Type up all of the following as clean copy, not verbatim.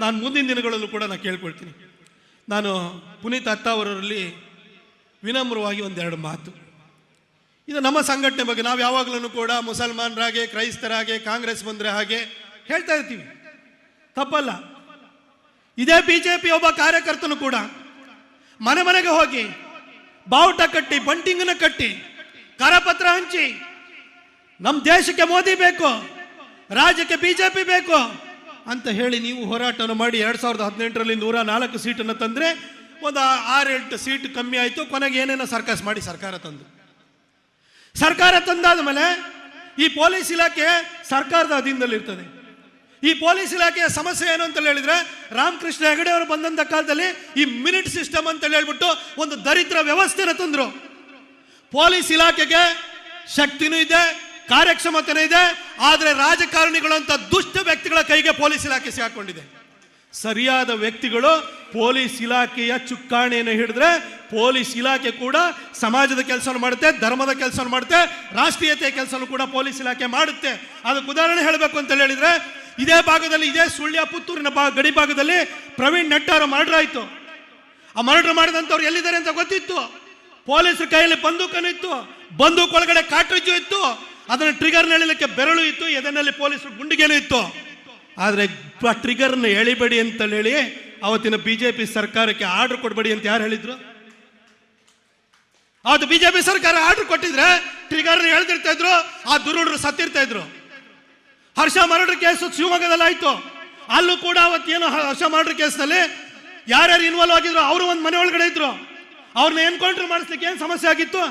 ನಾನು ಮುಂದಿನ ದಿನಗಳಲ್ಲೂ ಕೂಡ ನಾನು ಕೇಳ್ಕೊಳ್ತೀನಿ. ನಾನು ಪುನೀತ್ ಅತ್ತ ಅವರಲ್ಲಿ ವಿನಮ್ರವಾಗಿ ಒಂದೆರಡು ಮಾತು. ಇದು ನಮ್ಮ ಸಂಘಟನೆ ಬಗ್ಗೆ ನಾವು ಯಾವಾಗಲೂ ಕೂಡ ಮುಸಲ್ಮಾನರಾಗೆ, ಕ್ರೈಸ್ತರಾಗೆ, ಕಾಂಗ್ರೆಸ್ ಬಂದರೆ ಹಾಗೆ ಹೇಳ್ತಾ ಇರ್ತೀವಿ, ತಪ್ಪಲ್ಲ. ಇದೇ ಬಿಜೆಪಿ ಒಬ್ಬ ಕಾರ್ಯಕರ್ತನು ಕೂಡ ಮನೆ ಮನೆಗೆ ಹೋಗಿ ಬಾವುಟ ಕಟ್ಟಿ, ಬಂಟಿಂಗನ ಕಟ್ಟಿ, ಕರಪತ್ರ ಹಂಚಿ, ನಮ್ಮ ದೇಶಕ್ಕೆ ಮೋದಿ ಬೇಕು, ರಾಜ್ಯಕ್ಕೆ ಬಿಜೆಪಿ ಬೇಕು ಅಂತ ಹೇಳಿ ನೀವು ಹೋರಾಟವನ್ನು ಮಾಡಿ 2018ರಲ್ಲಿ 104 ಸೀಟನ್ನು ತಂದರೆ ಒಂದು 6-8 ಸೀಟ್ ಕಮ್ಮಿ ಆಯಿತು. ಕೊನೆಗೆ ಏನೇನೋ ಸರ್ಕಸ್ ಮಾಡಿ ಸರ್ಕಾರ ತಂದಾದ ಮೇಲೆ ಈ ಪೊಲೀಸ್ ಇಲಾಖೆ ಸರ್ಕಾರದ ಅಧೀನದಲ್ಲಿರ್ತದೆ. ಈ ಪೊಲೀಸ್ ಇಲಾಖೆಯ ಸಮಸ್ಯೆ ಏನು ಅಂತ ಹೇಳಿದ್ರೆ, ರಾಮಕೃಷ್ಣ ಹೆಗಡೆ ಅವರು ಬಂದಂಥ ಕಾಲದಲ್ಲಿ ಈ ಮಿನಿಟ್ ಸಿಸ್ಟಮ್ ಅಂತ ಹೇಳ್ಬಿಟ್ಟು ಒಂದು ದರಿದ್ರ ವ್ಯವಸ್ಥೆನ ತಂದರು. ಪೊಲೀಸ್ ಇಲಾಖೆಗೆ ಶಕ್ತಿನೂ ಇದೆ, ಕಾರ್ಯಕ್ಷಮತೆನೂ ಇದೆ, ಆದರೆ ರಾಜಕಾರಣಿಗಳಂತ ದುಷ್ಟ ವ್ಯಕ್ತಿಗಳ ಕೈಗೆ ಪೊಲೀಸ್ ಇಲಾಖೆ ಸಿಕ್ಕೊಂಡಿದೆ. ಸರಿಯಾದ ವ್ಯಕ್ತಿಗಳು ಪೊಲೀಸ್ ಇಲಾಖೆಯ ಚುಕ್ಕಾಣಿಯನ್ನು ಹಿಡಿದ್ರೆ ಪೊಲೀಸ್ ಇಲಾಖೆ ಕೂಡ ಸಮಾಜದ ಕೆಲಸವನ್ನು ಮಾಡುತ್ತೆ, ಧರ್ಮದ ಕೆಲಸವನ್ನು ಮಾಡುತ್ತೆ, ರಾಷ್ಟ್ರೀಯತೆಯ ಕೆಲಸವನ್ನು ಕೂಡ ಪೊಲೀಸ್ ಇಲಾಖೆ ಮಾಡುತ್ತೆ. ಅದಕ್ಕೆ ಉದಾಹರಣೆ ಹೇಳಬೇಕು ಅಂತ ಹೇಳಿದ್ರೆ, ಇದೇ ಭಾಗದಲ್ಲಿ, ಇದೇ ಸುಳ್ಯ ಪುತ್ತೂರಿನ ಗಡಿ ಭಾಗದಲ್ಲಿ ಪ್ರವೀಣ್ ನಟ್ಟಾರ ಮರ್ಡರ್ ಆಯಿತು. ಆ ಮರ್ಡರ್ ಮಾಡಿದಂಥವ್ರು ಎಲ್ಲಿದ್ದಾರೆ ಅಂತ ಗೊತ್ತಿತ್ತು. ಪೊಲೀಸರ ಕೈಯಲ್ಲಿ ಬಂದೂಕನು ಇತ್ತು, ಬಂದೂಕ್ ಒಳಗಡೆ ಕಾಟ್ರಿಜ್ಜು ಇತ್ತು, ಅದನ್ನು ಟ್ರಿಗರ್ ಎಳಿಲಿಕ್ಕೆ ಬೆರಳು ಇತ್ತು, ಎದೆನಲ್ಲಿ ಪೊಲೀಸರು ಗುಂಡಿಗೆನೂ ಇತ್ತು. ಆದರೆ ಆ ಟ್ರಿಗರ್ನ ಎಳಿಬೇಡಿ ಅಂತ ಹೇಳಿ ಅವತ್ತಿನ ಬಿಜೆಪಿ ಸರ್ಕಾರಕ್ಕೆ ಆರ್ಡರ್ ಕೊಡಬೇಡಿ ಅಂತ ಯಾರು ಹೇಳಿದ್ರು? ಅವತ್ತು ಬಿಜೆಪಿ ಸರ್ಕಾರ ಆರ್ಡರ್ ಕೊಟ್ಟಿದ್ರೆ ಟ್ರಿಗರ್ನ ಎಳೆದಿರ್ತಾ ಇದ್ರು, ಆ ದುರುಡರು ಸತ್ತಿರ್ತಾ ಇದ್ರು. ಹರ್ಷ ಮರ್ಡರ್ ಕೇಸು ಶಿವಮೊಗ್ಗದಲ್ಲಿ ಆಯ್ತು. ಅಲ್ಲೂ ಕೂಡ ಅವತ್ತೇನು ಹರ್ಷ ಮರ್ಡರ್ ಕೇಸ್ನಲ್ಲಿ ಯಾರ್ಯಾರು ಇನ್ವಾಲ್ವ್ ಆಗಿದ್ರು ಅವರು ಒಂದು ಮನೆ ಒಳಗಡೆ ಇದ್ರು. ಅವ್ರನ್ನ ಎನ್ಕೌಂಟರ್ ಮಾಡಿಸ್ಲಿಕ್ಕೆ ಏನು ಸಮಸ್ಯೆ ಆಗಿತ್ತು?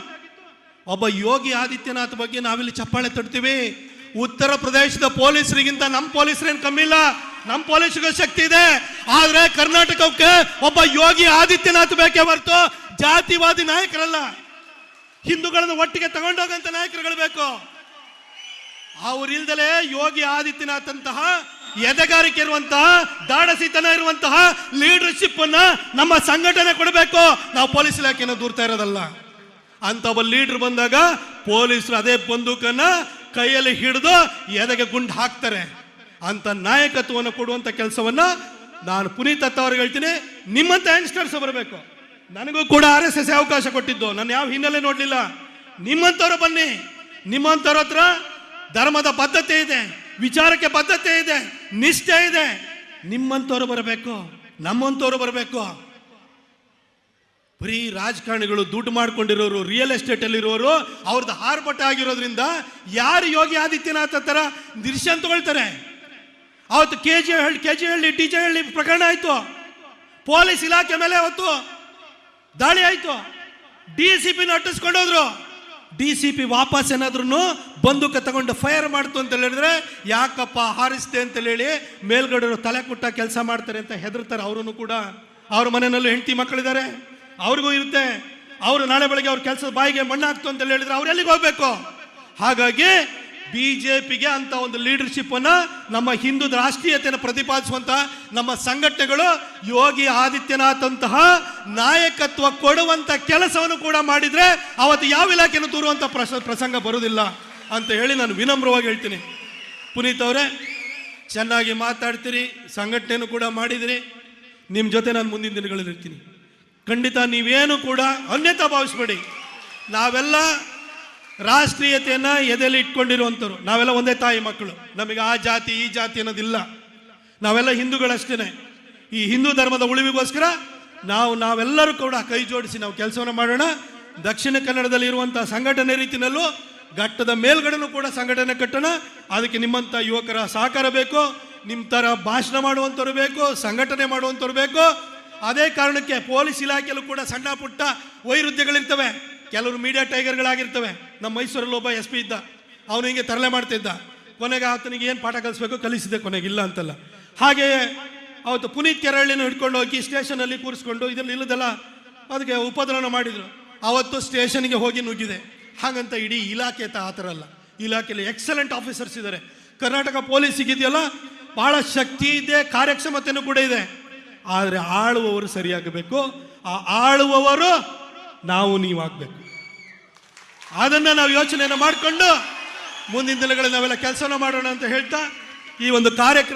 ಒಬ್ಬ ಯೋಗಿ ಆದಿತ್ಯನಾಥ್ ಬಗ್ಗೆ ನಾವಿಲ್ಲಿ ಚಪ್ಪಾಳೆ ತಡ್ತೀವಿ. ಉತ್ತರ ಪ್ರದೇಶದ ಪೊಲೀಸರಿಗಿಂತ ನಮ್ಮ ಪೊಲೀಸರೇನು ಕಮ್ಮಿ ಇಲ್ಲ, ನಮ್ಮ ಪೊಲೀಸರಿಗೂ ಶಕ್ತಿ ಇದೆ. ಆದ್ರೆ ಕರ್ನಾಟಕಕ್ಕೆ ಒಬ್ಬ ಯೋಗಿ ಆದಿತ್ಯನಾಥ್ ಬೇಕೇ ಹೊರತು ಜಾತಿವಾದಿ ನಾಯಕರಲ್ಲ. ಹಿಂದೂಗಳನ್ನು ಒಟ್ಟಿಗೆ ತಗೊಂಡೋಗಂತ ನಾಯಕರುಗಳು ಬೇಕು. ಅವರಿಲ್ದಲೇ ಯೋಗಿ ಆದಿತ್ಯನಾಥ್ ಅಂತಹ ಎದೆಗಾರಿಕೆ ಇರುವಂತಹ, ದಾಡಸಿತನ ಇರುವಂತಹ ಲೀಡರ್ಶಿಪ್ ಅನ್ನ ನಮ್ಮ ಸಂಘಟನೆ ಕೊಡಬೇಕು. ನಾವು ಪೊಲೀಸ್ ಇಲಾಖೆಯನ್ನು ದೂರ್ತಾ ಇರೋದಲ್ಲ. ಅಂತ ಒಬ್ಬ ಲೀಡರ್ ಬಂದಾಗ ಪೊಲೀಸರು ಅದೇ ಬಂದೂಕನ್ನ ಕೈಯಲ್ಲಿ ಹಿಡಿದು ಎದೆಗೆ ಗುಂಡು ಹಾಕ್ತಾರೆ. ಅಂತ ನಾಯಕತ್ವವನ್ನು ಕೊಡುವಂತ ಕೆಲಸವನ್ನ ನಾನು ಪುನೀತ್ ಅತ್ತ ಅವ್ರಿಗೆ ಹೇಳ್ತೀನಿ. ನಿಮ್ಮಂತ ಯಂಗ್ಸ್ಟರ್ಸ್ ಬರಬೇಕು. ನನಗೂ ಕೂಡ RSS ಅವಕಾಶ ಕೊಟ್ಟಿದ್ದು, ನಾನು ಯಾವ ಹಿನ್ನೆಲೆ ನೋಡ್ಲಿಲ್ಲ. ನಿಮ್ಮಂತವ್ರು ಬನ್ನಿ. ನಿಮ್ಮಂತವ್ರ ಹತ್ರ ಧರ್ಮದ ಬದ್ಧತೆ ಇದೆ, ವಿಚಾರಕ್ಕೆ ಬದ್ಧತೆ ಇದೆ, ನಿಷ್ಠೆ ಇದೆ. ನಿಮ್ಮಂತವ್ರು ಬರಬೇಕು, ನಮ್ಮಂತವ್ರು ಬರಬೇಕು. ಬರೀ ರಾಜಕಾರಣಿಗಳು, ದುಡ್ಡು ಮಾಡ್ಕೊಂಡಿರೋರು, ರಿಯಲ್ ಎಸ್ಟೇಟ್ ಅಲ್ಲಿ ಇರೋರು, ಅವ್ರದ್ದು ಹಾರ್ಬಟ್ಟ ಆಗಿರೋದ್ರಿಂದ ಯಾರು ಯೋಗಿ ಆದಿತ್ಯನಾಥ್ ತರ ನಿರ್ಶಯ ತಗೊಳ್ತಾರೆ? ಅವತ್ತು ಕೆಜಿಹಳ್ಳಿ DJ ಹಳ್ಳಿ ಪ್ರಕರಣ ಆಯ್ತು, ಪೊಲೀಸ್ ಇಲಾಖೆ ಮೇಲೆ ಅವತ್ತು ದಾಳಿ ಆಯ್ತು, DCP ಅಟ್ಟಿಸ್ಕೊಂಡೋದ್ರು. DCP ವಾಪಸ್ ಏನಾದ್ರೂ ಬಂದೂಕ ತಗೊಂಡು ಫೈರ್ ಮಾಡ್ತು ಅಂತ ಹೇಳಿದ್ರೆ, ಯಾಕಪ್ಪ ಹಾರಿಸ್ತೆ ಅಂತ ಹೇಳಿ ಮೇಲ್ಗಡೆಯವರು ತಲೆ ಕುಟ್ಟ ಕೆಲಸ ಮಾಡ್ತಾರೆ ಅಂತ ಹೆದರ್ತಾರೆ. ಅವರನ್ನು ಕೂಡ ಅವ್ರ ಮನೆಯಲ್ಲೂ ಹೆಂಡತಿ ಮಕ್ಕಳಿದ್ದಾರೆ, ಅವ್ರಿಗೂ ಇರುತ್ತೆ. ಅವರು ನಾಳೆ ಬೆಳಗ್ಗೆ ಅವ್ರ ಕೆಲಸದ ಬಾಯಿಗೆ ಮಣ್ಣಾಗ್ತು ಅಂತ ಹೇಳಿದ್ರೆ ಅವ್ರು ಎಲ್ಲಿಗೆ ಹೋಗ್ಬೇಕು? ಹಾಗಾಗಿ ಬಿಜೆಪಿಗೆ ಅಂತ ಒಂದು ಲೀಡರ್ಶಿಪ್ ಅನ್ನ, ನಮ್ಮ ಹಿಂದೂ ರಾಷ್ಟ್ರೀಯತೆಯನ್ನು ಪ್ರತಿಪಾದಿಸುವಂತ ನಮ್ಮ ಸಂಘಟನೆಗಳು ಯೋಗಿ ಆದಿತ್ಯನಾಥ್ ಅಂತಹ ನಾಯಕತ್ವ ಕೊಡುವಂತ ಕೆಲಸವನ್ನು ಕೂಡ ಮಾಡಿದ್ರೆ ಅವತ್ತು ಯಾವ ಇಲಾಖೆಯನ್ನು ದೂರುವಂತ ಪ್ರಸಂಗ ಬರುವುದಿಲ್ಲ ಅಂತ ಹೇಳಿ ನಾನು ವಿನಮ್ರವಾಗಿ ಹೇಳ್ತೀನಿ. ಪುನೀತ್ ಅವರೇ, ಚೆನ್ನಾಗಿ ಮಾತಾಡ್ತೀರಿ, ಸಂಘಟನೆಯನ್ನು ಕೂಡ ಮಾಡಿದಿರಿ. ನಿಮ್ಮ ಜೊತೆ ನಾನು ಮುಂದಿನ ದಿನಗಳಲ್ಲಿ ಇರ್ತೀನಿ. ಖಂಡಿತ ನೀವೇನು ಕೂಡ ಅನ್ಯತಾ ಭಾವಿಸ್ಬೇಡಿ. ನಾವೆಲ್ಲ ರಾಷ್ಟ್ರೀಯತೆಯನ್ನು ಎದೆಯಲ್ಲಿ ಇಟ್ಕೊಂಡಿರುವಂಥವ್ರು. ನಾವೆಲ್ಲ ಒಂದೇ ತಾಯಿ ಮಕ್ಕಳು. ನಮಗೆ ಆ ಜಾತಿ ಈ ಜಾತಿ ಅನ್ನೋದಿಲ್ಲ. ನಾವೆಲ್ಲ ಹಿಂದೂಗಳಷ್ಟೇ. ಈ ಹಿಂದೂ ಧರ್ಮದ ಉಳಿವಿಗೋಸ್ಕರ ನಾವೆಲ್ಲರೂ ಕೂಡ ಕೈ ಜೋಡಿಸಿ ನಾವು ಕೆಲಸವನ್ನು ಮಾಡೋಣ. ದಕ್ಷಿಣ ಕನ್ನಡದಲ್ಲಿ ಇರುವಂಥ ಸಂಘಟನೆ ರೀತಿಯಲ್ಲೂ ಘಟ್ಟದ ಮೇಲ್ಗಡೆನೂ ಕೂಡ ಸಂಘಟನೆ ಕಟ್ಟೋಣ. ಅದಕ್ಕೆ ನಿಮ್ಮಂಥ ಯುವಕರ ಸಹಕಾರ ಬೇಕು, ನಿಮ್ಮ ಥರ ಭಾಷಣ ಮಾಡುವಂಥವ್ರು ಬೇಕು, ಸಂಘಟನೆ ಮಾಡುವಂಥವ್ರು ಬೇಕು. ಅದೇ ಕಾರಣಕ್ಕೆ ಪೊಲೀಸ್ ಇಲಾಖೆಯಲ್ಲೂ ಕೂಡ ಸಣ್ಣ ಪುಟ್ಟ ವೈರುಧ್ಯಗಳಿರ್ತವೆ. ಕೆಲವರು ಮೀಡಿಯಾ ಟೈಗರ್ಗಳಾಗಿರ್ತವೆ. ನಮ್ಮ ಮೈಸೂರಲ್ಲಿ ಒಬ್ಬ SP ಇದ್ದ, ಅವನು ಹಿಂಗೆ ತರಲೆ ಮಾಡ್ತಿದ್ದ. ಕೊನೆಗೆ ಆತನಿಗೆ ಏನು ಪಾಠ ಕಲಿಸ್ಬೇಕು ಕಲಿಸಿದೆ, ಕೊನೆಗೆ ಇಲ್ಲ ಅಂತಲ್ಲ. ಹಾಗೆಯೇ ಅವತ್ತು ಪುನೀತ್ ಕೆರಳ್ಳಿನ ಹಿಡ್ಕೊಂಡು ಹೋಗಿ ಸ್ಟೇಷನಲ್ಲಿ ಕೂರಿಸ್ಕೊಂಡು ಇದರಲ್ಲಿ ಇಲ್ಲದಲ್ಲ ಅದಕ್ಕೆ ಉಪದ್ರವ ಮಾಡಿದರು. ಅವತ್ತು ಸ್ಟೇಷನ್ಗೆ ಹೋಗಿ ನುಗ್ಗಿದೆ. ಹಾಗಂತ ಇಡೀ ಇಲಾಖೆ ಆ ಥರ ಅಲ್ಲ. ಇಲಾಖೆಯಲ್ಲಿ ಎಕ್ಸಲೆಂಟ್ ಆಫೀಸರ್ಸ್ ಇದ್ದಾರೆ. ಕರ್ನಾಟಕ ಪೊಲೀಸಿಗಿದೆಯಲ್ಲ, ಭಾಳ ಶಕ್ತಿ ಇದೆ, ಕಾರ್ಯಕ್ಷಮತೆಯೂ ಕೂಡ ಇದೆ. ಆದರೆ ಆಳುವವರು ಸರಿಯಾಗಬೇಕು. ಆ ಆಳುವವರು ನೀವಾಗಬೇಕು. ಅದನ್ನು ನಾವು ಯೋಚನೆಯನ್ನು ಮಾಡಿಕೊಂಡು ಮುಂದಿನ ದಿನಗಳಲ್ಲಿ ನಾವೆಲ್ಲ ಕೆಲಸನ ಮಾಡೋಣ ಅಂತ ಹೇಳ್ತಾ ಈ ಒಂದು ಕಾರ್ಯಕ್ರಮ